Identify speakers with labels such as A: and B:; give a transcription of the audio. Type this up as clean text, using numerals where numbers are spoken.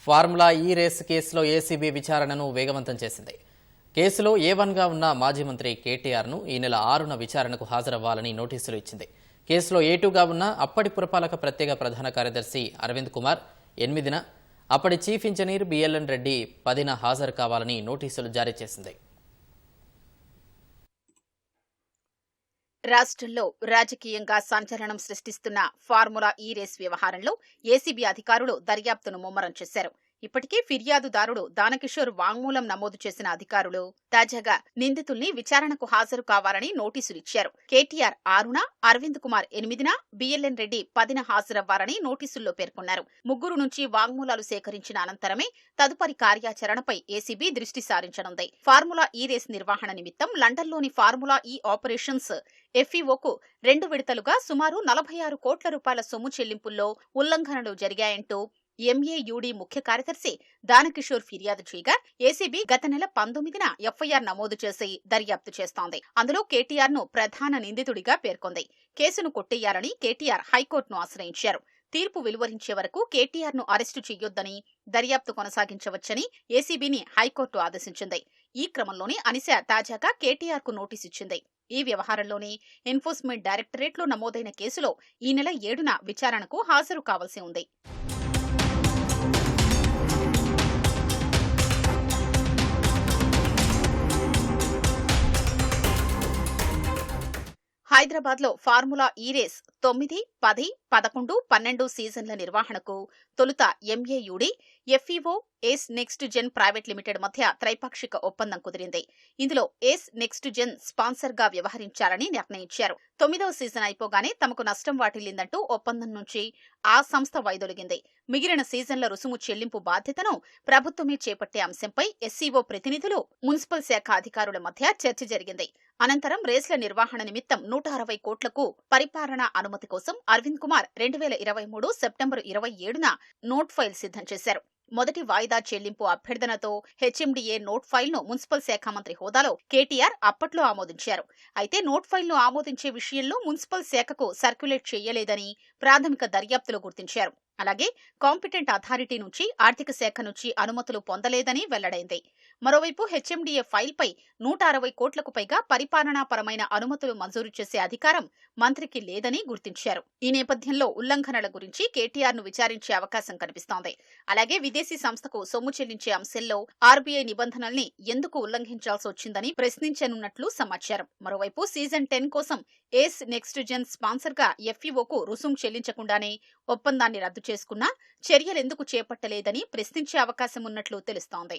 A: Formula ఈ race కేసులో ACB విచారణను వేగవంతం చేసింది. కేసులో A1గా ఉన్న మాజీ మంత్రి కేటీఆర్ను ఈ నెల 6న విచారణకు హాజరవ్వాలని నోటీసులు ఇచ్చింది. కేసులో A2గా ఉన్న అప్పటి పురపాలక ప్రత్యేక ప్రధాన కార్యదర్శి అరవింద్ కుమార్ 8న, అప్పటి చీఫ్ ఇంజనీర్ బిఎల్ఎన్ రెడ్డి 10న హాజరు కావాలని నోటీసులు జారీ చేసింది.
B: రాష్ట్రంలో రాజకీయంగా సంచలనం సృష్టిస్తున్న ఫార్ములా ఈ రేస్ వ్యవహారంలో ఏసీబీ అధికారులు దర్యాప్తును ముమ్మరం చేశారు. ఇప్పటికే ఫిర్యాదుదారుడు దానకిషోర్ వాంగ్మూలం నమోదు చేసిన అధికారులు తాజాగా నిందితుల్ని విచారణకు హాజరు కావాలని నోటీసులిచ్చారు. కేటీఆర్ 6న, అరవింద్ కుమార్ 8న, బిఎల్ఎన్ రెడ్డి 10న హాజరవ్వాలని నోటీసుల్లో పేర్కొన్నారు. ముగ్గురు నుంచి వాంగ్మూలాలు సేకరించిన అనంతరమే తదుపరి కార్యాచరణపై ఏసీబీ దృష్టి సారించనుంది. ఫార్ములా ఈ రేస్ నిర్వహణ నిమిత్తం లండన్లోని ఫార్ములా ఈ ఆపరేషన్స్ FEOకు 2 విడతలుగా సుమారు 46 కోట్ల రూపాయల సొమ్ము చెల్లింపుల్లో ఉల్లంఘనలు జరిగాయంటూ MAUD ముఖ్య కార్యదర్శి దానకిషోర్ ఫిర్యాదు చేయగా ఏసీబీ గత నెల 19న FIR నమోదు చేసి దర్యాప్తు చేస్తోంది. అందులో కేటీఆర్ ను ప్రధాన నిందితుడిగా పేర్కొంది. కేసును కొట్టేయాలని కేటీఆర్ హైకోర్టును ఆశ్రయించారు. తీర్పు వెలువరించే వరకు కేటీఆర్ ను అరెస్టు చేయొద్దని, దర్యాప్తు కొనసాగించవచ్చని ఏసీబీని హైకోర్టు ఆదేశించింది. ఈ క్రమంలోనే అనిశ తాజాగా కేటీఆర్ కు నోటీసిచ్చింది. ఈ వ్యవహారంలోని ఎన్ఫోర్స్మెంట్ డైరెక్టరేట్లో నమోదైన కేసులో ఈ నెల 7న విచారణకు హాజరు కావాల్సి ఉంది. హైదరాబాద్లో ఫార్ములా ఈ రేస్ 9, 10, 11, 12 సీజన్ల నిర్వహణకు తొలుత MAUD, FEO, ఏస్ నెక్స్ట్ జెన్ ప్రైవేట్ లిమిటెడ్ మధ్య త్రైపాక్షిక ఒప్పందం కుదిరింది. ఇందులో ఏస్ నెక్స్ట్ జెన్ స్పాన్సర్ గా వ్యవహరించాలని నిర్ణయించారు. 9వ సీజన్ అయిపోగానే తమకు నష్టం వాటిల్లిందంటూ ఒప్పందం నుంచి ఆ సంస్థ వైదొలిగింది. మిగిలిన సీజన్ల రుసుము చెల్లింపు బాధ్యతను ప్రభుత్వమే చేపట్టే అంశంపై SCO ప్రతినిధులు, మున్సిపల్ శాఖ అధికారుల మధ్య చర్చ జరిగింది. అనంతరం రేస్ల నిర్వహణ నిమిత్తం 160 కోట్లకు పరిపాలనా అనుమతి కోసం అరవింద్ కుమార్ 2023 సెప్టెంబర్ 27న నోట్ ఫైల్ సిద్ధం చేశారు. మొదటి వాయిదా చెల్లింపు అభ్యర్థనతో HMDA నోట్ ఫైల్ ను మున్సిపల్ శాఖ మంత్రి హోదాలో కేటీఆర్ అప్పట్లో ఆమోదించారు. అయితే నోట్ ఫైల్ ను ఆమోదించే విషయంలో మున్సిపల్ శాఖకు సర్క్యులేట్ చేయలేదని ప్రాథమిక దర్యాప్తులో గుర్తించారు. అలాగే కాంపిటెంట్ అథారిటీ నుంచి, ఆర్థిక శాఖ నుంచి అనుమతులు పొందలేదని వెల్లడైంది. మరోవైపు HMDA ఫైల్పై 160 కోట్లకు పైగా పరిపాలనాపరమైన అనుమతులు మంజూరు చేసే అధికారం మంత్రికి లేదని గుర్తించారు. ఈ నేపథ్యంలో ఉల్లంఘనల గురించి కేటీఆర్ ను విచారించే అవకాశం కనిపిస్తోంది. అలాగే విదేశీ సంస్థకు సొమ్ము చెల్లించే అంశంలో RBI నిబంధనల్ని ఎందుకు ఉల్లంఘించాల్సి వచ్చిందని ప్రశ్నించనున్నట్లు సమాచారం. మరోవైపు సీజన్ 10 కోసం ఏస్ నెక్స్ట్ జెన్ స్పాన్సర్ గా FEOకు రుసుం చెల్లించకుండానే ఒప్పందాన్ని రద్దు చేసుకున్నా చర్యలెందుకు చేపట్టలేదని ప్రశ్నించే అవకాశం ఉన్నట్లు తెలుస్తోంది.